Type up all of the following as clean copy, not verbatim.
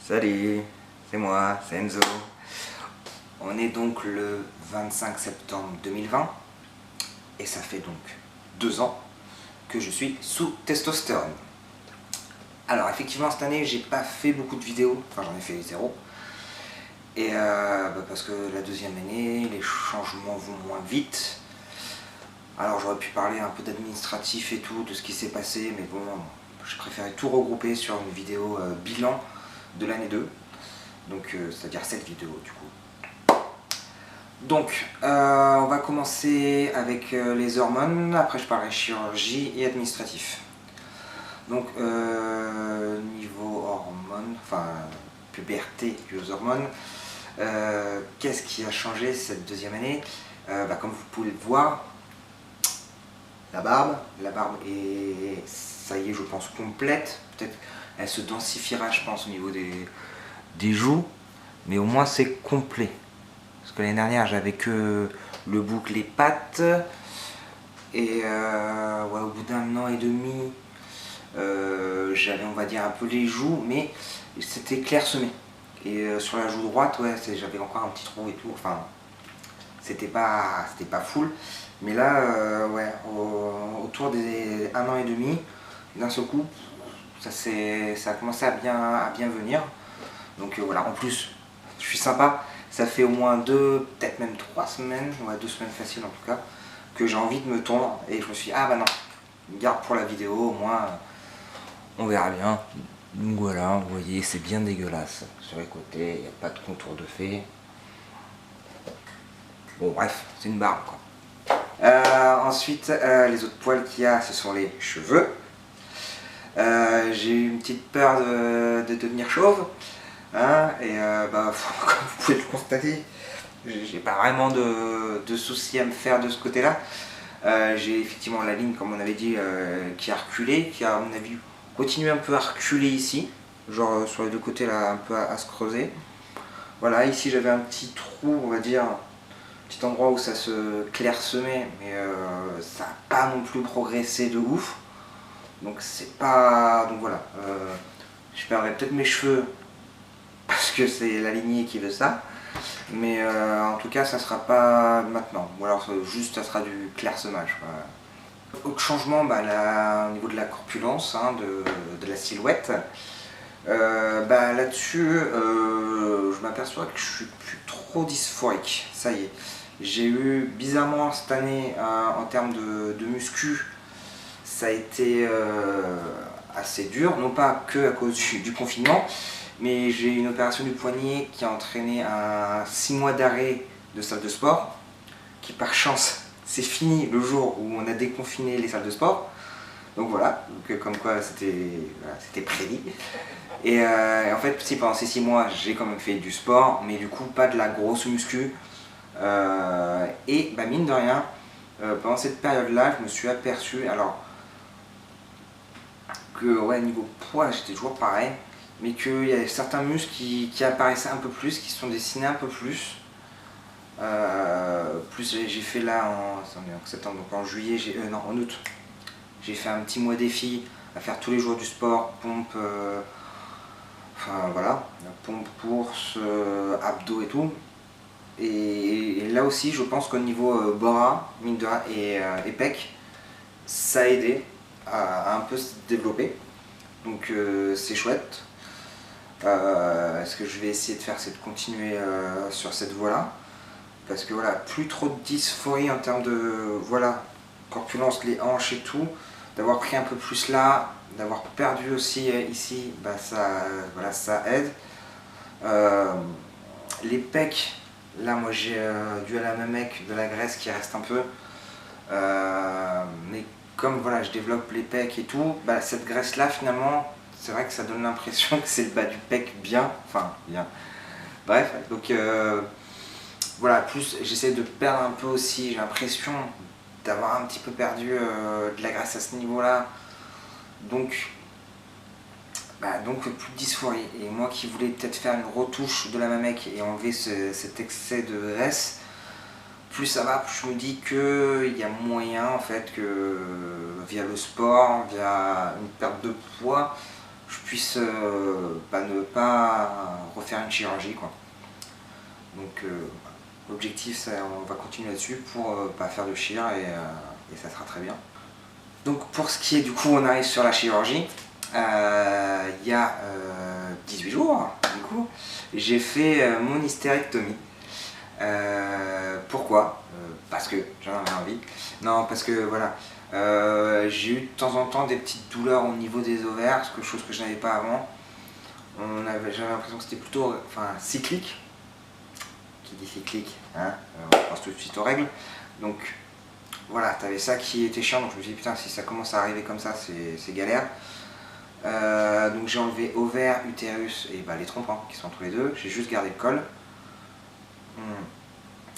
Salut, c'est moi, c'est Enzo. On est donc le 25 septembre 2020 et ça fait donc 2 ans que je suis sous testostérone. Alors effectivement cette année j'ai pas fait beaucoup de vidéos, enfin j'en ai fait 0. Et parce que la deuxième année, les changements vont moins vite. Alors j'aurais pu parler un peu d'administratif et tout, de ce qui s'est passé, mais bon, je préférais tout regrouper sur une vidéo bilan de l'année 2. Donc c'est-à-dire cette vidéo du coup. Donc on va commencer avec les hormones, après je parlerai chirurgie et administratif. Donc niveau hormones, enfin puberté aux hormones, qu'est-ce qui a changé cette deuxième année? Comme vous pouvez le voir, la barbe est, ça y est je pense, complète. Peut-être elle se densifiera je pense au niveau des joues, mais au moins c'est complet. Parce que l'année dernière j'avais que le bouc, les pattes, et ouais, au bout d'un an et demi, j'avais on va dire un peu les joues, mais c'était clairsemé. Et sur la joue droite, ouais, j'avais encore un petit trou et tout, enfin c'était pas full. Mais là, ouais, autour des 1 an et demi, d'un seul coup, ça a commencé à bien venir. Donc voilà, en plus, je suis sympa, ça fait au moins 2, peut-être même 3 semaines, ouais, 2 semaines faciles en tout cas, que j'ai envie de me tondre. Et je me suis dit, ah bah non, garde pour la vidéo, au moins, on verra bien. Donc voilà, vous voyez, c'est bien dégueulasse. Sur les côtés, il n'y a pas de contour de fée. Bon bref, c'est une barbe quoi. Ensuite, les autres poils qu'il y a, ce sont les cheveux. J'ai eu une petite peur de devenir chauve. Hein, et comme vous pouvez le constater, j'ai pas vraiment de soucis à me faire de ce côté-là. J'ai effectivement la ligne, comme on avait dit, qui a reculé, qui a à mon avis continué un peu à reculer ici. Genre sur les deux côtés là, un peu à se creuser. Voilà, ici j'avais un petit trou, on va dire, petit endroit où ça se clairsemait, mais ça n'a pas non plus progressé de ouf. Donc c'est pas... Donc voilà, je perdrai peut-être mes cheveux parce que c'est la lignée qui veut ça. Mais en tout cas ça sera pas maintenant. Ou alors juste ça sera du clairsemage. Autre changement, au niveau de la corpulence, hein, de la silhouette. Là-dessus, je m'aperçois que je suis plus trop dysphorique. Ça y est. J'ai eu bizarrement cette année en termes de muscu, ça a été assez dur, non pas que à cause du confinement, mais j'ai eu une opération du poignet qui a entraîné un 6 mois d'arrêt de salle de sport, qui par chance c'est fini le jour où on a déconfiné les salles de sport. Donc voilà, donc, comme quoi c'était prédit. Et en fait, si pendant ces 6 mois j'ai quand même fait du sport, mais du coup pas de la grosse muscu. Et mine de rien, pendant cette période-là, je me suis aperçu, alors que ouais, niveau poids j'étais toujours pareil, mais qu'il y a certains muscles qui apparaissaient un peu plus, qui se sont dessinés un peu plus. Plus j'ai fait là en septembre, donc en juillet, non en août, j'ai fait un petit mois défi à faire tous les jours du sport, pompe, enfin voilà, pompe, course, abdos et tout. Et là aussi, je pense qu'au niveau bras, mine de rien, et pec, ça a aidé à un peu se développer. Donc c'est chouette. Ce que je vais essayer de faire, c'est de continuer sur cette voie-là. Parce que voilà, plus trop de dysphorie en termes de voilà, corpulence, les hanches et tout. D'avoir pris un peu plus là, d'avoir perdu aussi ici, voilà, ça aide. Les pecs, là moi j'ai dû à la mamec de la graisse qui reste un peu. Mais comme voilà, je développe les pecs et tout, cette graisse là finalement, c'est vrai que ça donne l'impression que c'est le bas du pec bien, enfin bien. Bref, donc voilà, plus j'essaie de perdre un peu aussi, j'ai l'impression d'avoir un petit peu perdu de la graisse à ce niveau-là. Donc plus de dysphorie. Et moi qui voulais peut-être faire une retouche de la mamec et enlever cet excès de graisse, plus ça va, plus je me dis qu'il y a moyen en fait que via le sport, via une perte de poids, je puisse ne pas refaire une chirurgie, quoi. Donc l'objectif, on va continuer là-dessus pour pas faire de chir et ça sera très bien. Donc pour ce qui est du coup, on arrive sur la chirurgie. Il y a 18 jours, du coup, j'ai fait mon hystérectomie. Pourquoi parce que j'en avais envie. Non, parce que voilà, j'ai eu de temps en temps des petites douleurs au niveau des ovaires, chose que je n'avais pas avant. J'avais l'impression que c'était plutôt cyclique. Qui dit cyclique, hein, on pense tout de suite aux règles. Donc voilà, t'avais ça qui était chiant, donc je me suis dit putain, si ça commence à arriver comme ça, c'est galère. Donc j'ai enlevé ovaire, utérus et les trompes qui sont tous les deux. J'ai juste gardé le col.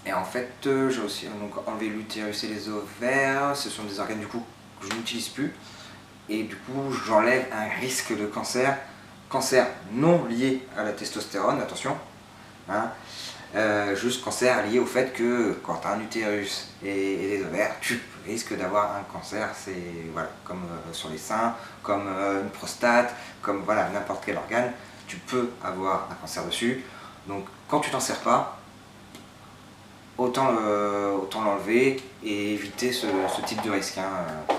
Et en fait, j'ai aussi enlevé l'utérus et les ovaires. Ce sont des organes du coup que je n'utilise plus. Et du coup, j'enlève un risque de cancer. Cancer non lié à la testostérone, attention. Hein. Juste cancer lié au fait que quand tu as un utérus et des ovaires, tu risques d'avoir un cancer, c'est voilà, comme sur les seins, comme une prostate, comme voilà, n'importe quel organe, tu peux avoir un cancer dessus. Donc quand tu t'en sers pas, autant l'enlever et éviter ce type de risque. Hein.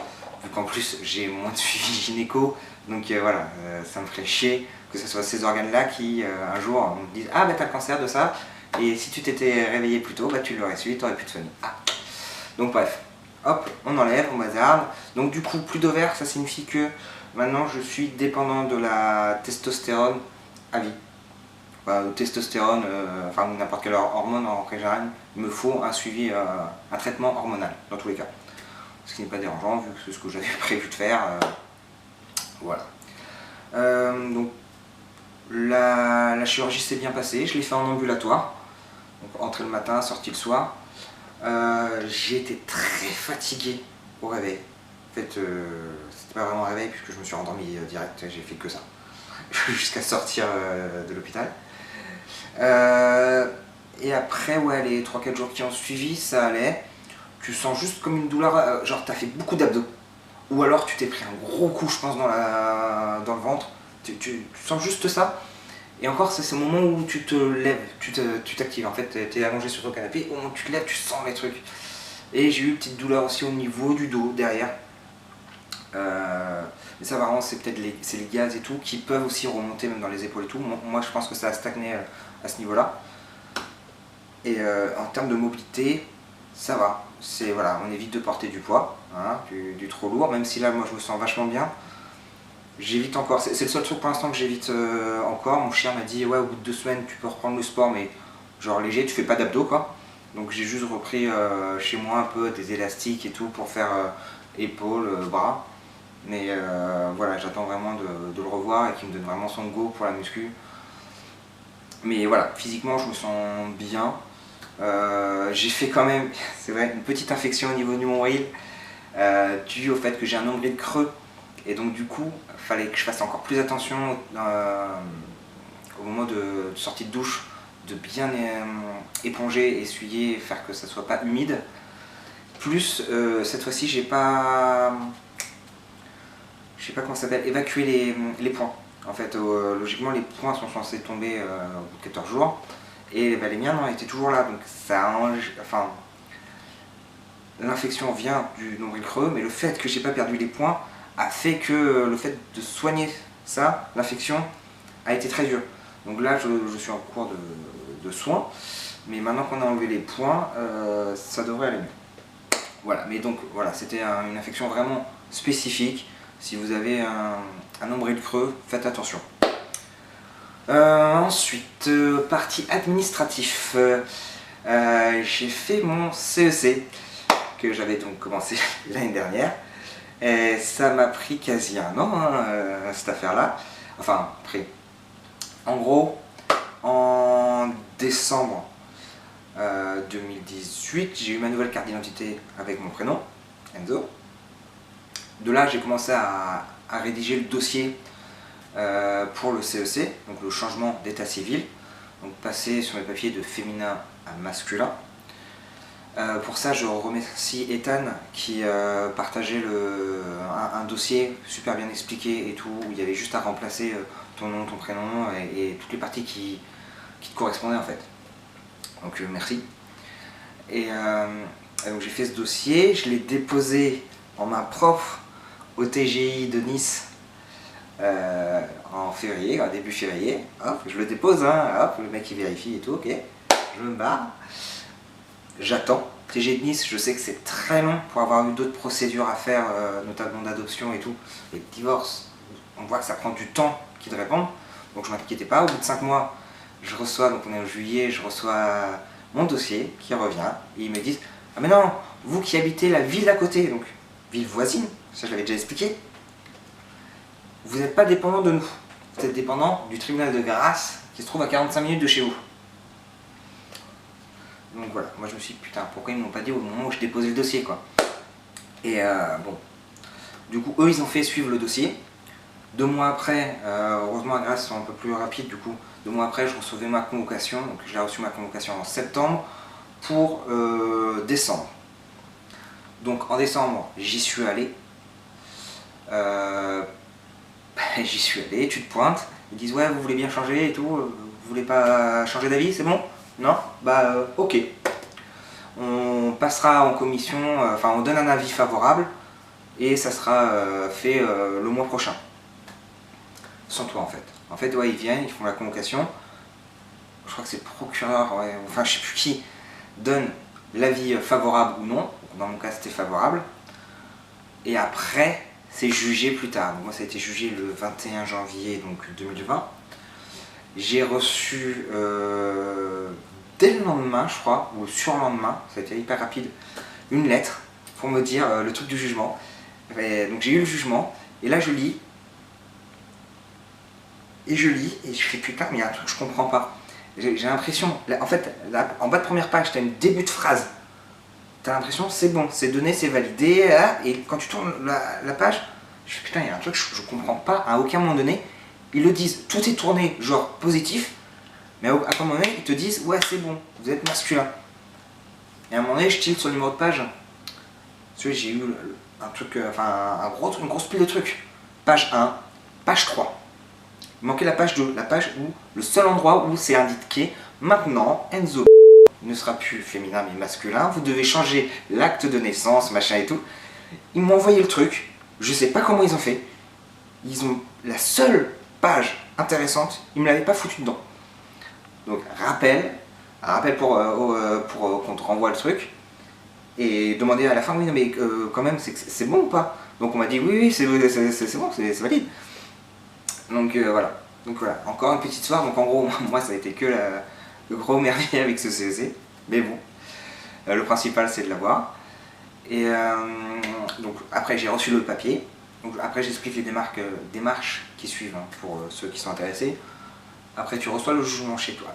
Vu qu'en plus j'ai moins de suivi gynéco, donc voilà, ça me ferait chier que ce soit ces organes-là qui un jour me disent ah t'as le cancer de ça. Et si tu t'étais réveillé plus tôt, tu l'aurais su, tu aurais pu te soigner. Ah. Donc bref, hop, on enlève, on bazarde. Donc du coup, plus d'ovaires, ça signifie que maintenant je suis dépendant de la testostérone à vie. Testostérone, ou n'importe quelle hormone en général, il me faut un suivi, un traitement hormonal, dans tous les cas. Ce qui n'est pas dérangeant, vu que c'est ce que j'avais prévu de faire. Voilà. Donc la chirurgie s'est bien passée, je l'ai fait en ambulatoire. Donc entrée le matin, sortie le soir. J'ai été très fatigué au réveil. En fait, c'était pas vraiment un réveil puisque je me suis endormi direct, j'ai fait que ça. Jusqu'à sortir de l'hôpital. Et après, ouais, les 3-4 jours qui ont suivi, ça allait. Tu sens juste comme une douleur, genre t'as fait beaucoup d'abdos. Ou alors tu t'es pris un gros coup, je pense, dans le ventre. Tu sens juste ça. Et encore, c'est ce moment où tu te lèves, tu t'actives. En fait, tu es allongé sur ton canapé, au moment où tu te lèves, tu sens les trucs. Et j'ai eu une petite douleur aussi au niveau du dos, derrière. Mais ça, vraiment, c'est peut-être les gaz et tout qui peuvent aussi remonter même dans les épaules et tout. Moi, je pense que ça a stagné à ce niveau-là. Et en termes de mobilité, ça va. Voilà, on évite de porter du poids, hein, du trop lourd, même si là, moi, je me sens vachement bien. J'évite encore, c'est le seul truc pour l'instant que j'évite encore. Mon chien m'a dit ouais, au bout de 2 semaines tu peux reprendre le sport, mais genre léger, tu fais pas d'abdos quoi. Donc j'ai juste repris chez moi un peu des élastiques et tout pour faire épaules, bras. Mais voilà, j'attends vraiment de le revoir et qu'il me donne vraiment son go pour la muscu. Mais voilà, physiquement je me sens bien. J'ai fait quand même, c'est vrai, une petite infection au niveau du nombril due au fait que j'ai un nombril creux. Et donc du coup, il fallait que je fasse encore plus attention au moment de sortie de douche, de bien éponger, essuyer, faire que ça soit pas humide. Plus, cette fois-ci, je sais pas comment ça s'appelle, évacuer les points. En fait, logiquement, les points sont censés tomber au bout de 14 jours. Et les miens, non, étaient toujours là. Donc ça l'infection vient du nombril creux, mais le fait que j'ai pas perdu les points a fait que le fait de soigner ça, l'infection, a été très dur. Donc là, je suis en cours de soins, mais maintenant qu'on a enlevé les points, ça devrait aller mieux. Voilà, mais donc voilà, c'était une infection vraiment spécifique. Si vous avez un nombril creux, faites attention. Ensuite, partie administratif. J'ai fait mon CEC, que j'avais donc commencé l'année dernière. Et ça m'a pris quasi un an, hein, cette affaire-là. Enfin, pris. En gros, en décembre 2018, j'ai eu ma nouvelle carte d'identité avec mon prénom, Enzo. De là, j'ai commencé à rédiger le dossier pour le CEC, donc le changement d'état civil. Donc passer sur mes papiers de féminin à masculin. Pour ça, je remercie Ethan qui partageait un dossier super bien expliqué et tout, où il y avait juste à remplacer ton nom, ton prénom et toutes les parties qui te correspondaient en fait. Donc merci. Et donc j'ai fait ce dossier, je l'ai déposé en main propre au TGI de Nice en février, début février. Hop, je le dépose, hein, hop, le mec il vérifie et tout, ok. Je me barre. J'attends. TG de Nice, je sais que c'est très long pour avoir eu d'autres procédures à faire, notamment d'adoption et tout, et de divorce. On voit que ça prend du temps qu'ils répondent, donc je m'inquiétais pas. Au bout de 5 mois, je reçois, donc on est en juillet, je reçois mon dossier qui revient, et ils me disent « Ah mais non, vous qui habitez la ville d'à côté, donc ville voisine, ça je l'avais déjà expliqué, vous n'êtes pas dépendant de nous, vous êtes dépendant du tribunal de Grasse qui se trouve à 45 minutes de chez vous. » Donc voilà, moi je me suis dit putain, pourquoi ils m'ont pas dit au moment où je déposais le dossier quoi. Et bon, du coup eux ils ont fait suivre le dossier. 2 mois après, heureusement à Grasse ils sont un peu plus rapides du coup, 2 mois après je recevais ma convocation, donc j'ai reçu ma convocation en septembre pour décembre. Donc en décembre j'y suis allé, j'y suis allé, tu te pointes, ils disent ouais vous voulez bien changer et tout, vous voulez pas changer d'avis, c'est bon? Non? Bah ok. On passera en commission, enfin on donne un avis favorable et ça sera fait le mois prochain. Sans toi en fait. En fait ouais ils viennent, ils font la convocation. Je crois que c'est le procureur, ouais, enfin je sais plus qui, donne l'avis favorable ou non. Dans mon cas c'était favorable. Et après c'est jugé plus tard. Donc, moi ça a été jugé le 21 janvier donc 2020. J'ai reçu dès le lendemain, je crois, ou le surlendemain, ça a été hyper rapide, une lettre pour me dire le truc du jugement. Et donc j'ai eu le jugement, et là je lis, et je fais putain, mais il y a un truc que je comprends pas. J'ai l'impression, en fait, là, en bas de première page, tu as une début de phrase. Tu as l'impression, c'est bon, c'est donné, c'est validé, là, et quand tu tournes la page, je fais putain, il y a un truc que je comprends pas, à aucun moment donné. Ils le disent, tout est tourné, genre positif, mais à un moment donné, ils te disent, ouais, c'est bon, vous êtes masculin. Et à un moment donné, je tilte sur le numéro de page. Parce que j'ai eu un truc, enfin, une grosse pile de trucs. Page 1, page 3. Il manquait la page 2, la page où, le seul endroit où c'est indiqué, maintenant, Enzo ne sera plus féminin mais masculin, vous devez changer l'acte de naissance, machin et tout. Ils m'ont envoyé le truc, je sais pas comment ils ont fait. Ils ont la seule page intéressante, ils me l'avaient pas foutu dedans. Donc rappel pour qu'on te renvoie le truc et demander à la fin oui non mais quand même c'est bon ou pas. Donc on m'a dit oui c'est bon, c'est valide. Donc voilà. Donc voilà, encore une petite histoire. Donc en gros moi ça a été que le gros merdier avec ce CEC, mais bon le principal c'est de l'avoir. Et donc après j'ai reçu le papier. Donc, après j'explique les démarches qui suivent hein, pour ceux qui sont intéressés. Après tu reçois le jugement chez toi.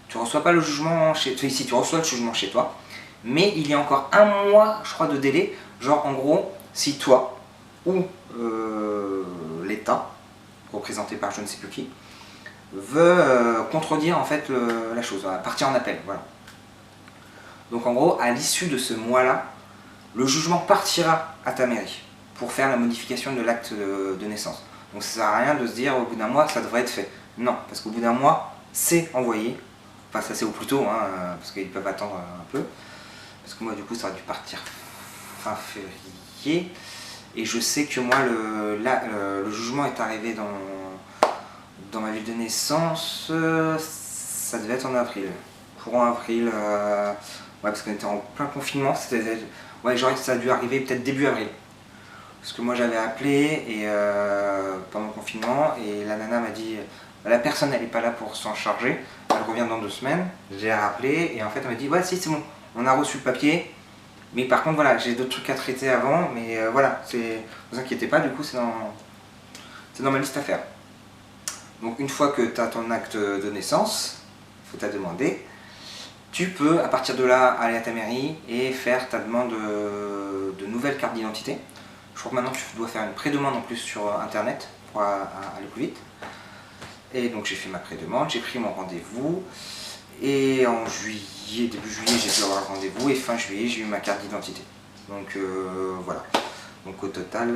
Tu reçois pas le jugement chez toi, ici tu reçois le jugement chez toi, mais il y a encore 1 mois je crois de délai, genre en gros si toi ou l'État, représenté par je ne sais plus qui, veut contredire en fait la chose, partir en appel, voilà. Donc en gros à l'issue de ce mois là, le jugement partira à ta mairie pour faire la modification de l'acte de naissance. Donc ça sert à rien de se dire au bout d'un mois ça devrait être fait. Non, parce qu'au bout d'un mois c'est envoyé. Enfin ça c'est au plus tôt, hein, parce qu'ils peuvent attendre un peu. Parce que moi du coup ça aurait dû partir fin février. Et je sais que moi le jugement est arrivé dans ma ville de naissance, ça devait être en avril. Courant avril, ouais parce qu'on était en plein confinement, ouais j'aurais que ça a dû arriver peut-être début avril. Parce que moi j'avais appelé et, pendant le confinement et la nana m'a dit la personne elle n'est pas là pour s'en charger, elle revient dans 2 semaines. J'ai rappelé et en fait elle m'a dit ouais si c'est bon, on a reçu le papier, mais par contre voilà j'ai d'autres trucs à traiter avant, mais voilà, ne vous inquiétez pas, du coup c'est dans ma liste à faire. Donc une fois que tu as ton acte de naissance, il faut t'a demander, tu peux à partir de là aller à ta mairie et faire ta demande de nouvelle carte d'identité. Je crois que maintenant tu dois faire une pré-demande en plus sur internet pour aller plus vite. Et donc j'ai fait ma pré-demande, j'ai pris mon rendez-vous. Et en juillet, début juillet, j'ai pu avoir le rendez-vous et fin juillet, j'ai eu ma carte d'identité. Donc voilà. Donc au total,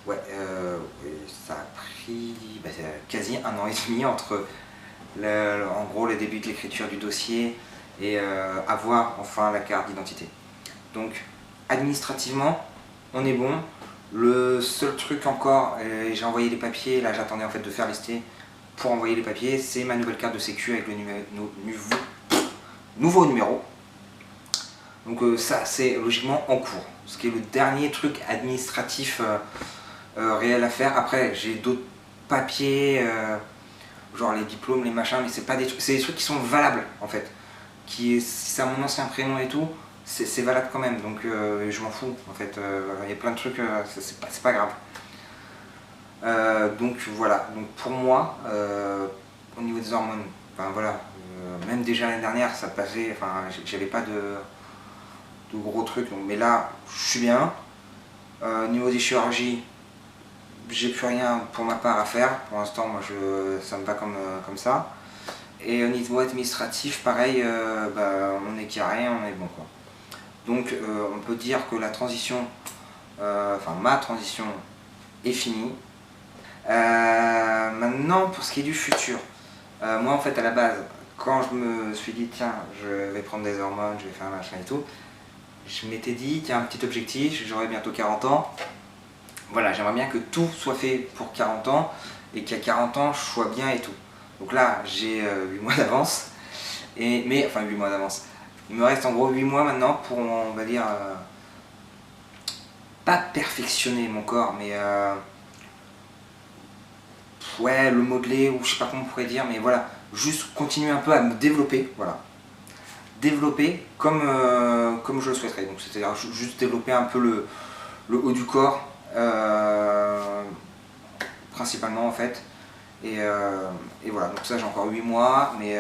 ouais, ça a pris quasi 1 an et demi entre en gros le début de l'écriture du dossier et avoir enfin la carte d'identité. Donc administrativement, on est bon. Le seul truc encore, j'ai envoyé les papiers, là j'attendais en fait de faire lister pour envoyer les papiers, c'est ma nouvelle carte de sécu avec le nouveau numéro. Donc ça c'est logiquement en cours, ce qui est le dernier truc administratif réel à faire. Après j'ai d'autres papiers, genre les diplômes, les machins, mais c'est pas des trucs, c'est des trucs qui sont valables en fait. Si c'est mon ancien prénom et tout, c'est valable quand même, donc je m'en fous en fait. Il y a plein de trucs, c'est pas grave. Donc voilà, donc pour moi, au niveau des hormones, enfin voilà, même déjà l'année dernière ça passait, enfin j'avais pas de gros trucs, donc, mais là je suis bien. Au niveau des chirurgies, j'ai plus rien pour ma part à faire, pour l'instant moi ça me va comme ça. Et au niveau administratif, pareil, on est carré, on est bon quoi. Donc on peut dire que la transition, enfin ma transition est finie. Maintenant pour ce qui est du futur, moi en fait à la base, quand je me suis dit tiens je vais prendre des hormones, je vais faire un machin et tout, je m'étais dit tiens un petit objectif, j'aurai bientôt 40 ans. Voilà, j'aimerais bien que tout soit fait pour 40 ans et qu'à 40 ans je sois bien et tout. Donc là j'ai 8 mois d'avance, enfin 8 mois d'avance. Il me reste en gros 8 mois maintenant pour, on va dire, pas perfectionner mon corps, mais ouais, le modeler, ou je sais pas comment on pourrait dire, mais voilà, juste continuer un peu à me développer, voilà. Développer comme je le souhaiterais, donc c'est-à-dire juste développer un peu le haut du corps, principalement en fait. Et voilà, donc ça j'ai encore 8 mois, mais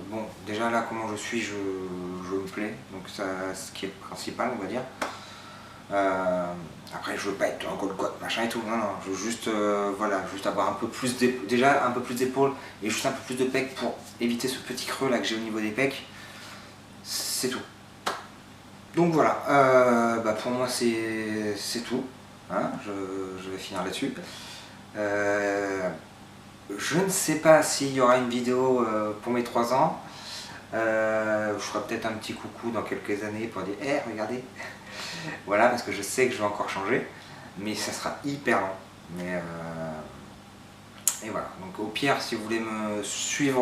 bon, déjà là comment je suis, je me plais, donc ça, ce qui est le principal on va dire. Après je veux pas être un Golgoth machin et tout, non, je veux juste, voilà, juste avoir un peu plus déjà un peu plus d'épaules et juste un peu plus de pecs pour éviter ce petit creux là que j'ai au niveau des pecs, c'est tout. Donc voilà, pour moi c'est tout, hein, je vais finir là-dessus. Je ne sais pas s'il y aura une vidéo pour mes 3 ans. Je ferai peut-être un petit coucou dans quelques années pour dire hey, regardez. Voilà, parce que je sais que je vais encore changer, mais ça sera hyper long. Et voilà, donc au pire, si vous voulez me suivre,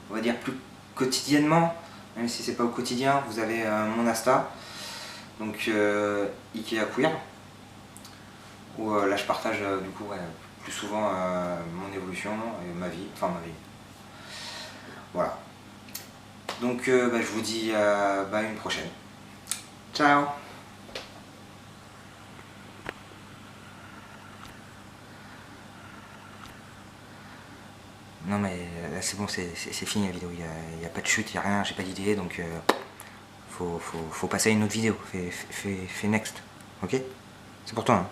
on va dire plus quotidiennement, même si c'est pas au quotidien, vous avez mon Insta, donc Ikea Queer, où là je partage du coup plus souvent mon évolution et ma vie, Voilà. Donc je vous dis une prochaine. Ciao. Non mais là c'est bon, c'est fini la vidéo, il n'y a pas de chute, il n'y a rien, j'ai pas d'idée, donc faut passer à une autre vidéo, fais next, ok? C'est pour toi hein.